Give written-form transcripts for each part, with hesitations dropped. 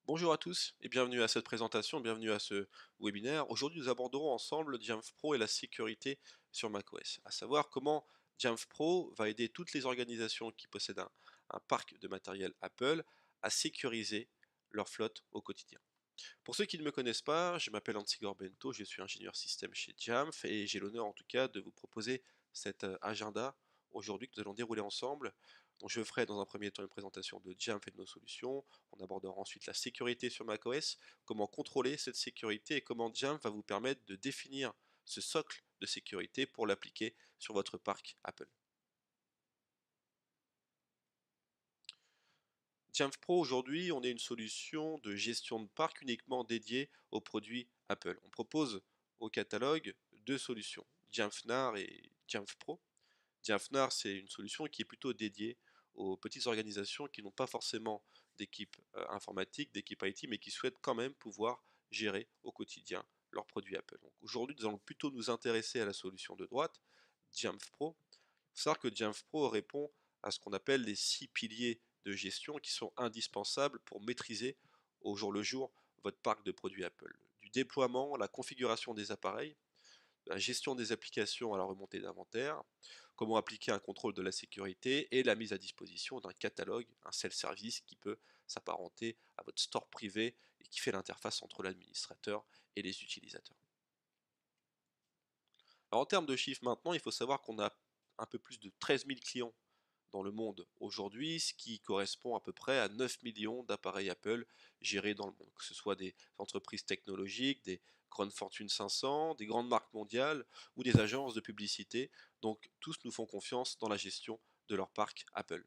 Bonjour à tous et bienvenue à cette présentation, bienvenue à ce webinaire. Aujourd'hui, nous aborderons ensemble Jamf Pro et la sécurité sur macOS, à savoir comment Jamf Pro va aider toutes les organisations qui possèdent un parc de matériel Apple à sécuriser leur flotte au quotidien. Pour ceux qui ne me connaissent pas, je m'appelle Antigor Bento, je suis ingénieur système chez Jamf et j'ai l'honneur en tout cas de vous proposer cet agenda aujourd'hui que nous allons dérouler ensemble. Donc je ferai dans un premier temps une présentation de Jamf et de nos solutions. On abordera ensuite la sécurité sur macOS, comment contrôler cette sécurité et comment Jamf va vous permettre de définir ce socle de sécurité pour l'appliquer sur votre parc Apple. Jamf Pro aujourd'hui, on est une solution de gestion de parc uniquement dédiée aux produits Apple. On propose au catalogue deux solutions, Jamfnar et Jamf Pro. Jamfnar, c'est une solution qui est plutôt dédiée aux petites organisations qui n'ont pas forcément d'équipe informatique, d'équipe IT, mais qui souhaitent quand même pouvoir gérer au quotidien leurs produits Apple. Donc aujourd'hui, nous allons plutôt nous intéresser à la solution de droite, Jamf Pro. Il faut savoir que Jamf Pro répond à ce qu'on appelle les 6 piliers de gestion qui sont indispensables pour maîtriser au jour le jour votre parc de produits Apple. Du déploiement, la configuration des appareils, la gestion des applications à la remontée d'inventaire, comment appliquer un contrôle de la sécurité et la mise à disposition d'un catalogue, un self-service qui peut s'apparenter à votre store privé et qui fait l'interface entre l'administrateur et les utilisateurs. Alors en termes de chiffres maintenant, il faut savoir qu'on a un peu plus de 13 000 clients dans le monde aujourd'hui, ce qui correspond à peu près à 9 millions d'appareils Apple gérés dans le monde, que ce soit des entreprises technologiques, des grandes fortunes 500, des grandes marques mondiales ou des agences de publicité. Donc tous nous font confiance dans la gestion de leur parc Apple.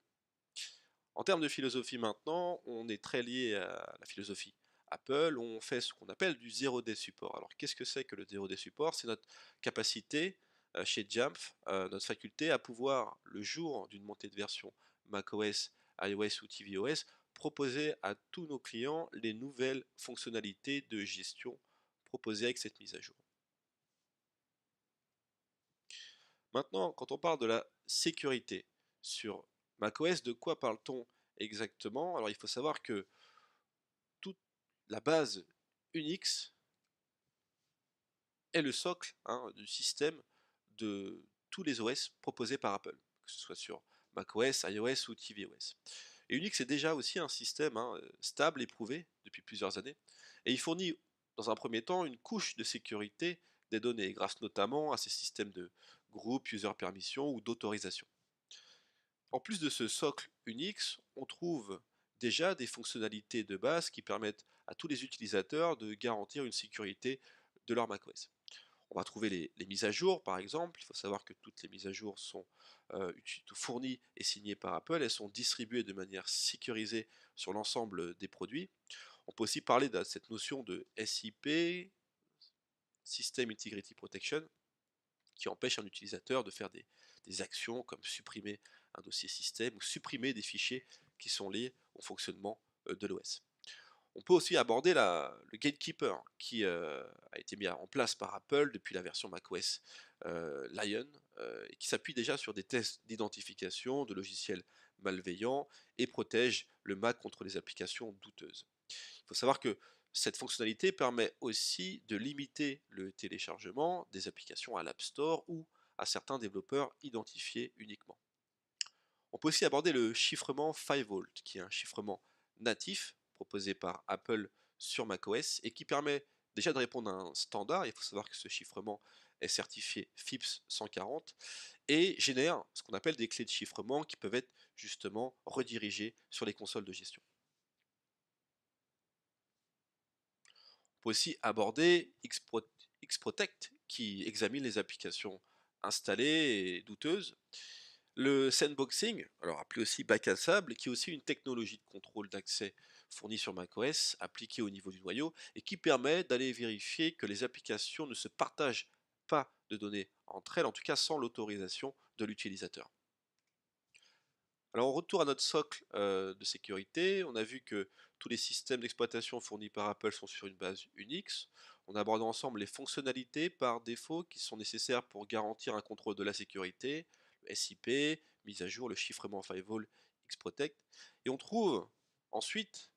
En termes de philosophie maintenant, on est très lié à la philosophie Apple, on fait ce qu'on appelle du 0D support. Alors qu'est-ce que c'est que le 0D support? C'est notre capacité chez Jamf, notre faculté à pouvoir, le jour d'une montée de version macOS, iOS ou tvOS, proposer à tous nos clients les nouvelles fonctionnalités de gestion proposées avec cette mise à jour. Maintenant, quand on parle de la sécurité sur macOS, de quoi parle-t-on exactement? Alors il faut savoir que toute la base Unix est le socle du système de tous les OS proposés par Apple, que ce soit sur macOS, iOS ou tvOS. Et Unix est déjà aussi un système stable, éprouvé depuis plusieurs années, et il fournit dans un premier temps une couche de sécurité des données, grâce notamment à ces systèmes de groupe, user permission ou d'autorisation. En plus de ce socle Unix, on trouve déjà des fonctionnalités de base qui permettent à tous les utilisateurs de garantir une sécurité de leur macOS. On va trouver les mises à jour, par exemple. Il faut savoir que toutes les mises à jour sont fournies et signées par Apple. Elles sont distribuées de manière sécurisée sur l'ensemble des produits. On peut aussi parler de cette notion de SIP, System Integrity Protection, qui empêche un utilisateur de faire des actions comme supprimer un dossier système ou supprimer des fichiers qui sont liés au fonctionnement de l'OS. On peut aussi aborder le Gatekeeper qui a été mis en place par Apple depuis la version macOS Lion et qui s'appuie déjà sur des tests d'identification de logiciels malveillants et protège le Mac contre les applications douteuses. Il faut savoir que cette fonctionnalité permet aussi de limiter le téléchargement des applications à l'App Store ou à certains développeurs identifiés uniquement. On peut aussi aborder le chiffrement 5V, qui est un chiffrement natif proposé par Apple sur macOS et qui permet déjà de répondre à un standard. Il faut savoir que ce chiffrement est certifié FIPS 140 et génère ce qu'on appelle des clés de chiffrement qui peuvent être justement redirigées sur les consoles de gestion. On peut aussi aborder Xprotect qui examine les applications installées et douteuses. Le sandboxing, alors appelé aussi bac à sable, qui est aussi une technologie de contrôle d'accès fournie sur macOS, appliquée au niveau du noyau, et qui permet d'aller vérifier que les applications ne se partagent pas de données entre elles, en tout cas sans l'autorisation de l'utilisateur. Alors on retourne à notre socle de sécurité, on a vu que tous les systèmes d'exploitation fournis par Apple sont sur une base Unix. On a abordé ensemble les fonctionnalités par défaut qui sont nécessaires pour garantir un contrôle de la sécurité, le SIP, mise à jour, le chiffrement firewall, Xprotect. Et on trouve ensuite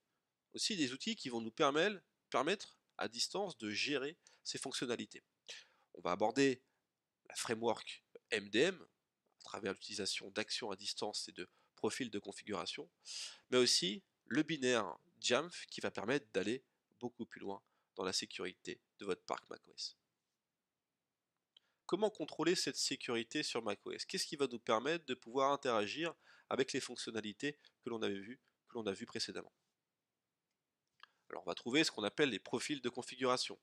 Aussi des outils qui vont nous permettre à distance de gérer ces fonctionnalités. On va aborder la framework MDM à travers l'utilisation d'actions à distance et de profils de configuration, mais aussi le binaire Jamf qui va permettre d'aller beaucoup plus loin dans la sécurité de votre parc macOS. Comment contrôler cette sécurité sur macOS? Qu'est-ce qui va nous permettre de pouvoir interagir avec les fonctionnalités que l'on a vues précédemment? Alors on va trouver ce qu'on appelle les profils de configuration,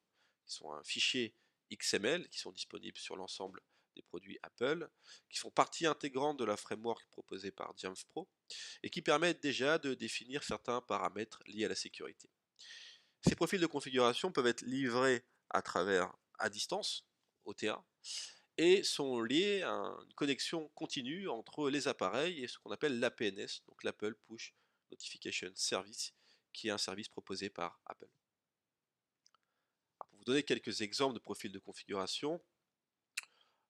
qui sont un fichier XML, qui sont disponibles sur l'ensemble des produits Apple, qui font partie intégrante de la framework proposée par Jamf Pro, et qui permettent déjà de définir certains paramètres liés à la sécurité. Ces profils de configuration peuvent être livrés à travers à distance, OTA, et sont liés à une connexion continue entre les appareils et ce qu'on appelle l'APNS, donc l'Apple Push Notification Service, qui est un service proposé par Apple. Alors, pour vous donner quelques exemples de profils de configuration,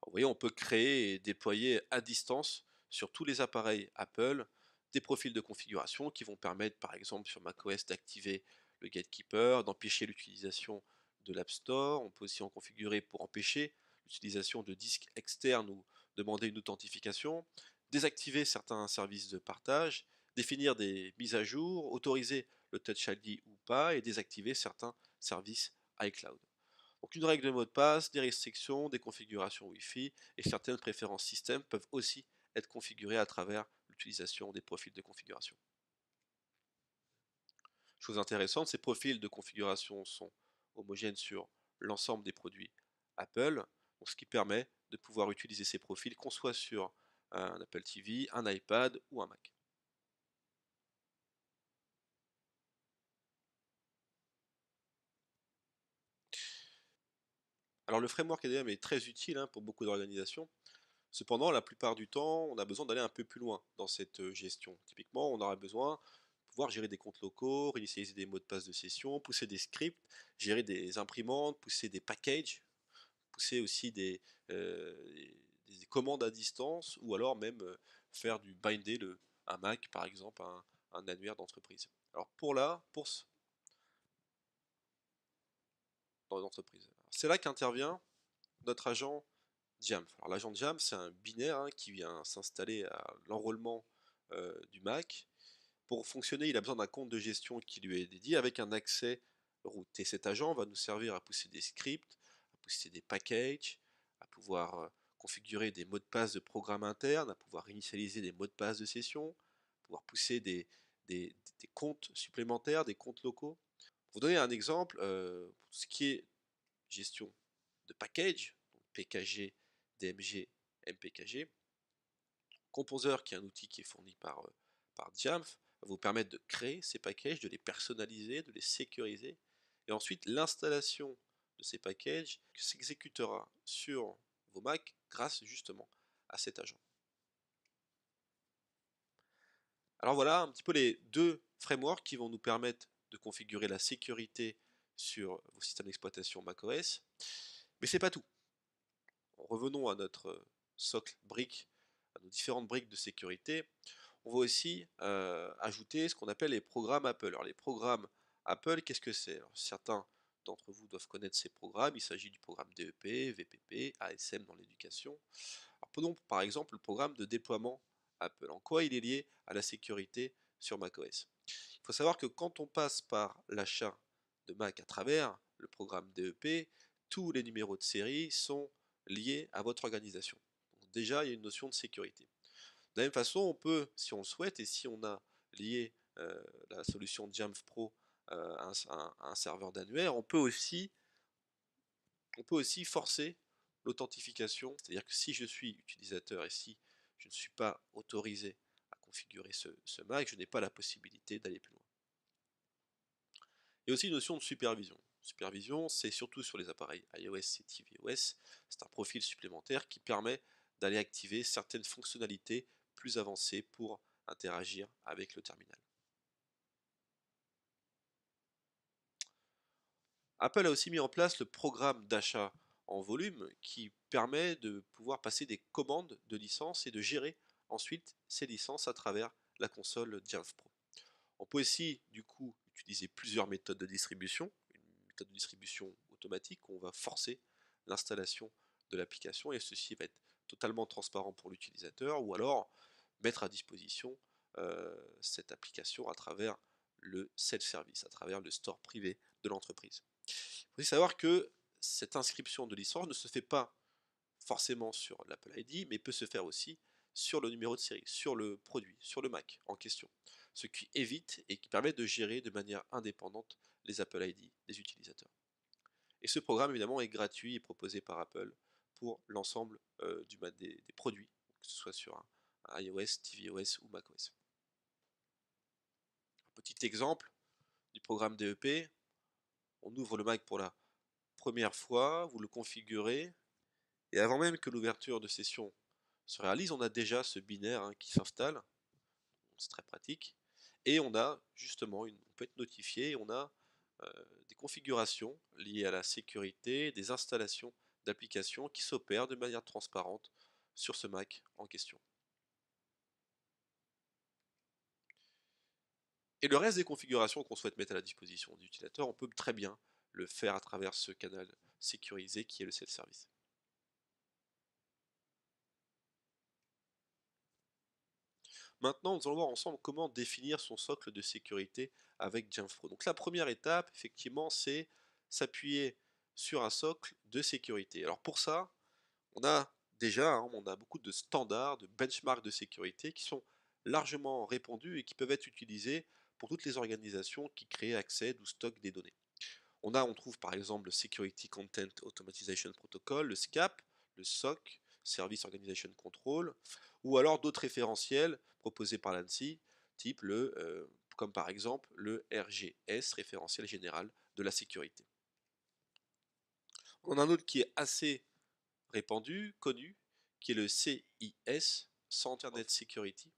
vous voyez, on peut créer et déployer à distance sur tous les appareils Apple des profils de configuration qui vont permettre, par exemple sur macOS, d'activer le Gatekeeper, d'empêcher l'utilisation de l'App Store. On peut aussi en configurer pour empêcher l'utilisation de disques externes ou demander une authentification, désactiver certains services de partage, définir des mises à jour, autoriser le Touch ID ou pas et désactiver certains services iCloud. Donc une règle de mot de passe, des restrictions, des configurations Wi-Fi et certaines préférences système peuvent aussi être configurées à travers l'utilisation des profils de configuration. Chose intéressante, ces profils de configuration sont homogènes sur l'ensemble des produits Apple, ce qui permet de pouvoir utiliser ces profils qu'on soit sur un Apple TV, un iPad ou un Mac. Alors le framework ADM est très utile pour beaucoup d'organisations. Cependant, la plupart du temps, on a besoin d'aller un peu plus loin dans cette gestion. Typiquement, on aura besoin de pouvoir gérer des comptes locaux, réinitialiser des mots de passe de session, pousser des scripts, gérer des imprimantes, pousser des packages, pousser aussi des commandes à distance, ou alors même faire du binder un Mac, par exemple, un annuaire d'entreprise. Alors dans l'entreprise. C'est là qu'intervient notre agent Jamf. Alors l'agent Jamf, c'est un binaire qui vient s'installer à l'enrôlement du Mac. Pour fonctionner, il a besoin d'un compte de gestion qui lui est dédié avec un accès root. Et cet agent va nous servir à pousser des scripts, à pousser des packages, à pouvoir configurer des mots de passe de programme interne, à pouvoir initialiser des mots de passe de session, à pouvoir pousser des comptes supplémentaires, des comptes locaux. Pour vous donner un exemple, pour ce qui est gestion de package, donc PKG, DMG, MPKG. Composer, qui est un outil qui est fourni par Jamf, va vous permettre de créer ces packages, de les personnaliser, de les sécuriser. Et ensuite, l'installation de ces packages s'exécutera sur vos Mac grâce justement à cet agent. Alors voilà un petit peu les deux frameworks qui vont nous permettre de configurer la sécurité sur vos systèmes d'exploitation macOS. Mais c'est pas tout. Revenons à notre socle brique, à nos différentes briques de sécurité. On va aussi ajouter ce qu'on appelle les programmes Apple. Alors les programmes Apple, qu'est-ce que c'est? Certains d'entre vous doivent connaître ces programmes. Il s'agit du programme DEP, VPP, ASM dans l'éducation. Alors prenons par exemple le programme de déploiement Apple. En quoi il est lié à la sécurité sur macOS? Il faut savoir que quand on passe par l'achat de Mac à travers le programme DEP, tous les numéros de série sont liés à votre organisation. Donc déjà, il y a une notion de sécurité. De la même façon, on peut, si on le souhaite, et si on a lié la solution Jamf Pro à un serveur d'annuaire, on peut aussi forcer l'authentification. C'est-à-dire que si je suis utilisateur et si je ne suis pas autorisé à configurer ce Mac, je n'ai pas la possibilité d'aller plus loin. Il y a aussi une notion de supervision. Supervision, c'est surtout sur les appareils iOS et tvOS. C'est un profil supplémentaire qui permet d'aller activer certaines fonctionnalités plus avancées pour interagir avec le terminal. Apple a aussi mis en place le programme d'achat en volume qui permet de pouvoir passer des commandes de licences et de gérer ensuite ces licences à travers la console Jamf Pro. On peut aussi du coup utiliser plusieurs méthodes de distribution, une méthode de distribution automatique où on va forcer l'installation de l'application et ceci va être totalement transparent pour l'utilisateur ou alors mettre à disposition cette application à travers le self-service, à travers le store privé de l'entreprise. Il faut aussi savoir que cette inscription de licence ne se fait pas forcément sur l'Apple ID, mais peut se faire aussi sur le numéro de série, sur le produit, sur le Mac en question. Ce qui évite et qui permet de gérer de manière indépendante les Apple ID des utilisateurs. Et ce programme évidemment est gratuit et proposé par Apple pour l'ensemble des produits, que ce soit sur un iOS, tvOS ou macOS. Un petit exemple du programme DEP, on ouvre le Mac pour la première fois, vous le configurez, et avant même que l'ouverture de session se réalise, on a déjà ce binaire qui s'installe, c'est très pratique, et on a justement, on peut être notifié, on a des configurations liées à la sécurité, des installations d'applications qui s'opèrent de manière transparente sur ce Mac en question. Et le reste des configurations qu'on souhaite mettre à la disposition des utilisateurs, on peut très bien le faire à travers ce canal sécurisé qui est le self-service. Maintenant, nous allons voir ensemble comment définir son socle de sécurité avec Jamf Pro. Donc la première étape, effectivement, c'est s'appuyer sur un socle de sécurité. Alors pour ça, on a déjà, on a beaucoup de standards, de benchmarks de sécurité qui sont largement répandus et qui peuvent être utilisés pour toutes les organisations qui créent, accèdent ou stockent des données. On trouve par exemple le Security Content Automatization Protocol, le SCAP, le SOC, Service Organization Control, ou alors d'autres référentiels proposés par l'ANSI, type comme par exemple le RGS, référentiel général de la sécurité. On a un autre qui est assez répandu, connu, qui est le CIS, Center Net Security,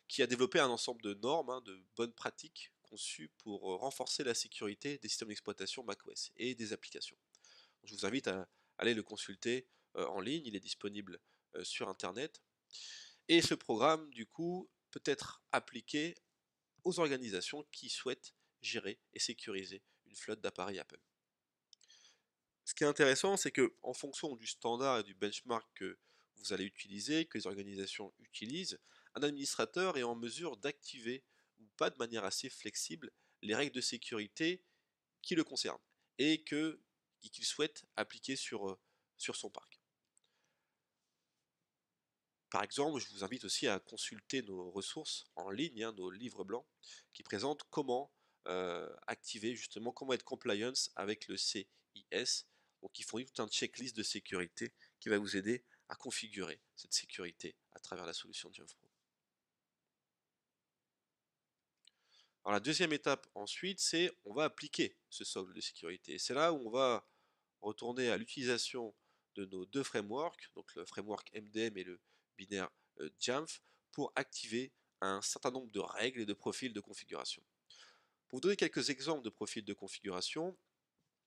qui a développé un ensemble de normes, de bonnes pratiques conçues pour renforcer la sécurité des systèmes d'exploitation macOS et des applications. Je vous invite à aller le consulter en ligne, il est disponible sur Internet. Et ce programme, du coup, peut être appliqué aux organisations qui souhaitent gérer et sécuriser une flotte d'appareils Apple. Ce qui est intéressant, c'est que en fonction du standard et du benchmark que vous allez utiliser, que les organisations utilisent, un administrateur est en mesure d'activer ou pas de manière assez flexible les règles de sécurité qui le concernent et qu'il souhaite appliquer sur son parc. Par exemple, je vous invite aussi à consulter nos ressources en ligne, nos livres blancs, qui présentent comment activer justement, comment être compliance avec le CIS. Donc, ils fournissent tout un checklist de sécurité qui va vous aider à configurer cette sécurité à travers la solution de Jamf Pro. Alors, la deuxième étape ensuite, c'est on va appliquer ce socle de sécurité. Et c'est là où on va retourner à l'utilisation de nos deux frameworks, donc le framework MDM et le binaire Jamf, pour activer un certain nombre de règles et de profils de configuration. Pour vous donner quelques exemples de profils de configuration,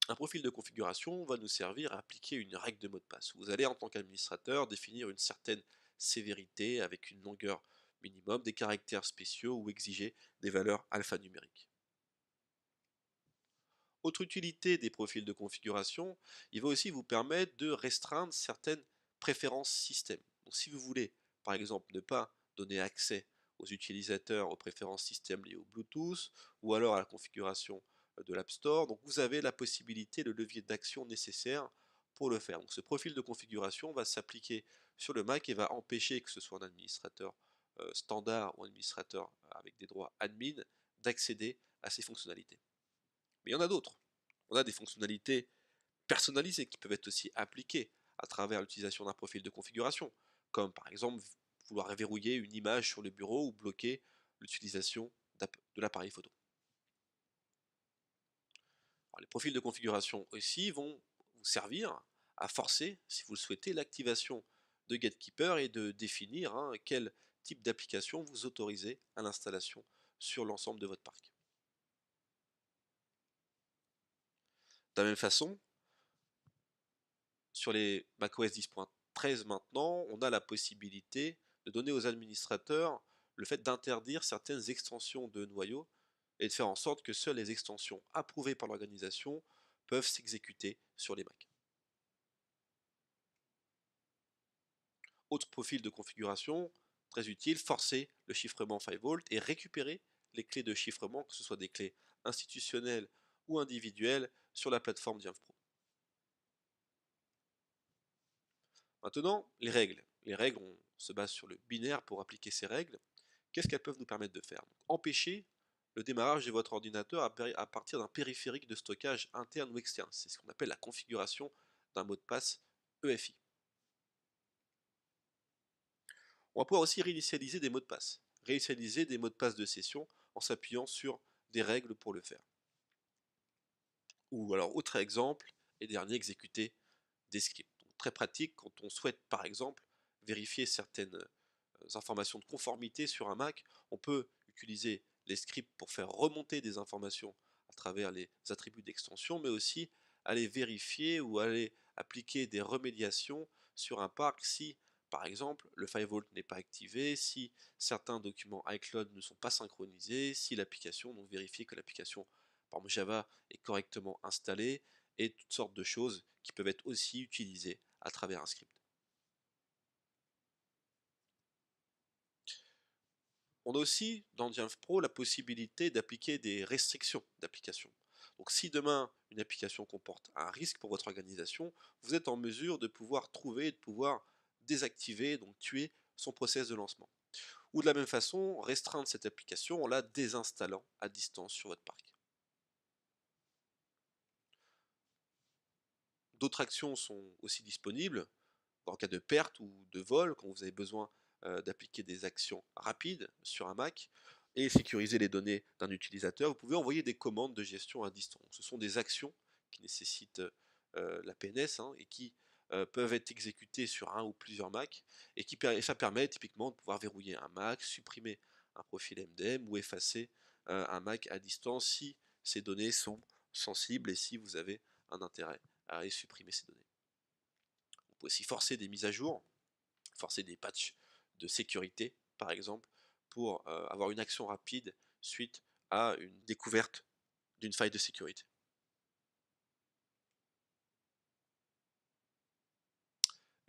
un profil de configuration va nous servir à appliquer une règle de mot de passe. Vous allez en tant qu'administrateur définir une certaine sévérité avec une longueur minimum, des caractères spéciaux ou exiger des valeurs alphanumériques. Autre utilité des profils de configuration, il va aussi vous permettre de restreindre certaines préférences système. Donc si vous voulez, par exemple, ne pas donner accès aux utilisateurs aux préférences système liées au Bluetooth ou alors à la configuration de l'App Store, donc vous avez la possibilité, le levier d'action nécessaire pour le faire. Donc ce profil de configuration va s'appliquer sur le Mac et va empêcher que ce soit un administrateur standard ou un administrateur avec des droits admin d'accéder à ces fonctionnalités. Mais il y en a d'autres. On a des fonctionnalités personnalisées qui peuvent être aussi appliquées à travers l'utilisation d'un profil de configuration, comme par exemple vouloir verrouiller une image sur le bureau ou bloquer l'utilisation de l'appareil photo. Alors, les profils de configuration aussi vont vous servir à forcer, si vous le souhaitez, l'activation de Gatekeeper et de définir quel type d'application vous autorisez à l'installation sur l'ensemble de votre parc. De la même façon, sur les macOS 10.13 maintenant, on a la possibilité de donner aux administrateurs le fait d'interdire certaines extensions de noyaux et de faire en sorte que seules les extensions approuvées par l'organisation peuvent s'exécuter sur les Mac. Autre profil de configuration, très utile, forcer le chiffrement 5V et récupérer les clés de chiffrement, que ce soit des clés institutionnelles ou individuelles, sur la plateforme Dianf Pro. Maintenant, les règles. Les règles, on se base sur le binaire pour appliquer ces règles. Qu'est-ce qu'elles peuvent nous permettre de faire? Donc, empêcher le démarrage de votre ordinateur à partir d'un périphérique de stockage interne ou externe. C'est ce qu'on appelle la configuration d'un mot de passe EFI. On va pouvoir aussi réinitialiser des mots de passe. Réinitialiser des mots de passe de session en s'appuyant sur des règles pour le faire. Ou alors, autre exemple, et dernier, exécuter des scripts. Donc, très pratique quand on souhaite, par exemple, vérifier certaines informations de conformité sur un Mac. On peut utiliser les scripts pour faire remonter des informations à travers les attributs d'extension, mais aussi aller vérifier ou aller appliquer des remédiations sur un parc si, par exemple, le 5V n'est pas activé, si certains documents iCloud ne sont pas synchronisés, si l'application, donc vérifier que l'application, par exemple Java, est correctement installée, et toutes sortes de choses qui peuvent être aussi utilisées à travers un script. On a aussi dans Dianf Pro la possibilité d'appliquer des restrictions d'application. Donc si demain une application comporte un risque pour votre organisation, vous êtes en mesure de pouvoir trouver et de pouvoir désactiver, donc tuer son process de lancement. Ou de la même façon, restreindre cette application en la désinstallant à distance sur votre parc. D'autres actions sont aussi disponibles en cas de perte ou de vol, quand vous avez besoin d'appliquer des actions rapides sur un Mac et sécuriser les données d'un utilisateur. Vous pouvez envoyer des commandes de gestion à distance. Ce sont des actions qui nécessitent la PNS, hein, et qui peuvent être exécutées sur un ou plusieurs Macs et ça permet typiquement de pouvoir verrouiller un Mac, supprimer un profil MDM ou effacer un Mac à distance si ces données sont sensibles et si vous avez un intérêt à aller supprimer ces données. On peut aussi forcer des mises à jour, forcer des patchs de sécurité, par exemple, pour avoir une action rapide suite à une découverte d'une faille de sécurité.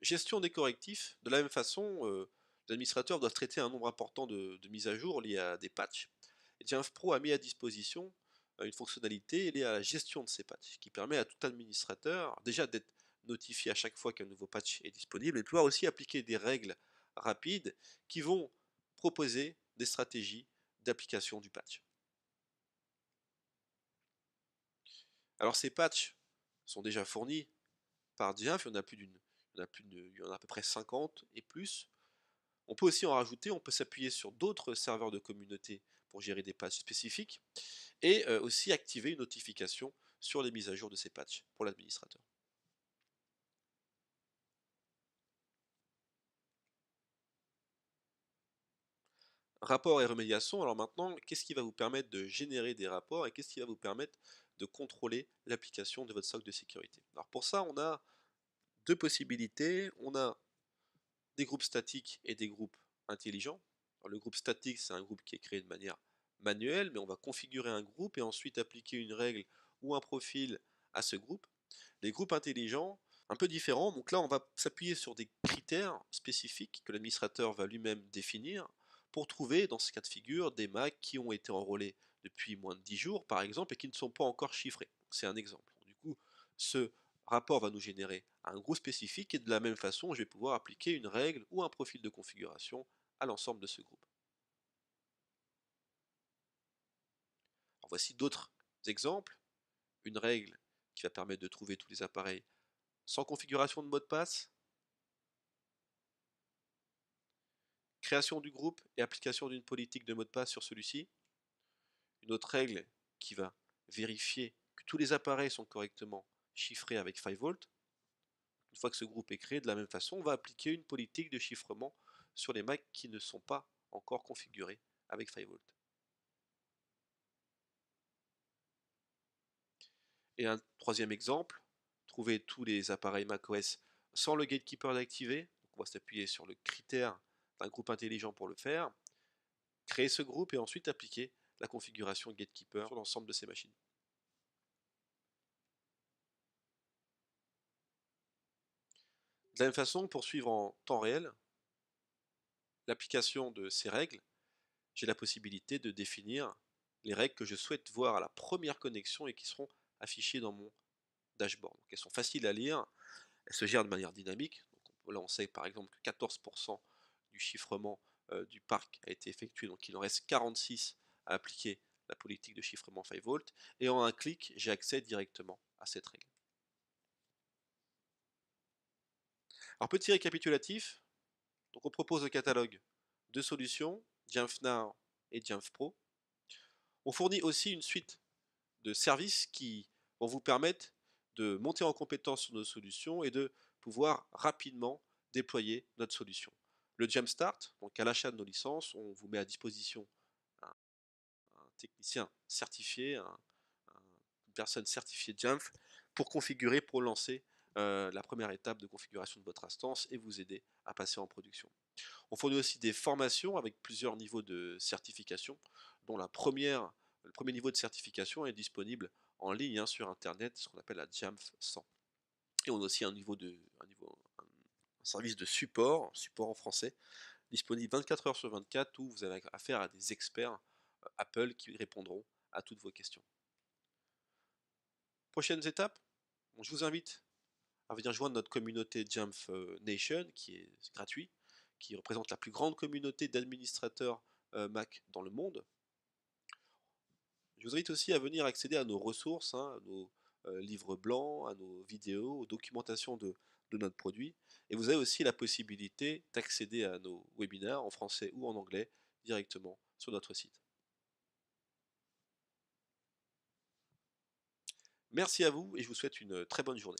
Gestion des correctifs, de la même façon, les administrateurs doivent traiter un nombre important de mises à jour liées à des patchs. Et Jamf Pro a mis à disposition une fonctionnalité liée à la gestion de ces patchs, qui permet à tout administrateur déjà d'être notifié à chaque fois qu'un nouveau patch est disponible et de pouvoir aussi appliquer des règles rapides qui vont proposer des stratégies d'application du patch. Alors ces patchs sont déjà fournis par Jamf, il y en a à peu près 50 et plus. On peut aussi en rajouter, on peut s'appuyer sur d'autres serveurs de communauté pour gérer des patchs spécifiques et aussi activer une notification sur les mises à jour de ces patchs pour l'administrateur. Rapport et remédiation, alors maintenant, qu'est-ce qui va vous permettre de générer des rapports et qu'est-ce qui va vous permettre de contrôler l'application de votre socle de sécurité? Alors pour ça, on a deux possibilités. On a des groupes statiques et des groupes intelligents. Alors, le groupe statique, c'est un groupe qui est créé de manière manuelle, mais on va configurer un groupe et ensuite appliquer une règle ou un profil à ce groupe. Les groupes intelligents, un peu différents, donc là on va s'appuyer sur des critères spécifiques que l'administrateur va lui-même définir pour trouver dans ce cas de figure des Macs qui ont été enrôlés depuis moins de 10 jours par exemple et qui ne sont pas encore chiffrés. C'est un exemple. Du coup, ce rapport va nous générer un groupe spécifique et de la même façon je vais pouvoir appliquer une règle ou un profil de configuration à l'ensemble de ce groupe. Alors voici d'autres exemples. Une règle qui va permettre de trouver tous les appareils sans configuration de mot de passe, création du groupe et application d'une politique de mot de passe sur celui-ci. Une autre règle qui va vérifier que tous les appareils sont correctement chiffrés avec 5V. Une fois que ce groupe est créé, de la même façon, on va appliquer une politique de chiffrement sur les Macs qui ne sont pas encore configurés avec 5V. Et un troisième exemple, trouver tous les appareils macOS sans le gatekeeper d'activer. On va s'appuyer sur le critère d'un groupe intelligent pour le faire, créer ce groupe et ensuite appliquer la configuration Gatekeeper sur l'ensemble de ces machines. De la même façon, pour suivre en temps réel l'application de ces règles, j'ai la possibilité de définir les règles que je souhaite voir à la première connexion et qui seront affichées dans mon dashboard. Donc elles sont faciles à lire, elles se gèrent de manière dynamique. Donc là, on sait par exemple que 14% du chiffrement du parc a été effectué, donc il en reste 46 à appliquer la politique de chiffrement 5 volts, et en un clic, j'ai accès directement à cette règle. Alors petit récapitulatif, donc on propose au catalogue deux solutions, Jamf Now et Jamf Pro. On fournit aussi une suite de services qui vont vous permettre de monter en compétence sur nos solutions et de pouvoir rapidement déployer notre solution. Le Jumpstart, donc à l'achat de nos licences, on vous met à disposition un, un technicien certifié, une personne certifiée Jamf pour configurer, pour lancer la première étape de configuration de votre instance et vous aider à passer en production. On fournit aussi des formations avec plusieurs niveaux de certification, dont le premier niveau de certification est disponible en ligne sur Internet, ce qu'on appelle la Jamf 100. Et on a aussi un service de support en français, disponible 24 heures sur 24, où vous avez affaire à des experts Apple qui répondront à toutes vos questions. Prochaines étapes, je vous invite à venir joindre notre communauté Jamf Nation, qui est gratuit, qui représente la plus grande communauté d'administrateurs Mac dans le monde. Je vous invite aussi à venir accéder à nos ressources, à nos livres blancs, à nos vidéos, aux documentations de notre produit. Et vous avez aussi la possibilité d'accéder à nos webinaires en français ou en anglais directement sur notre site. Merci à vous et je vous souhaite une très bonne journée.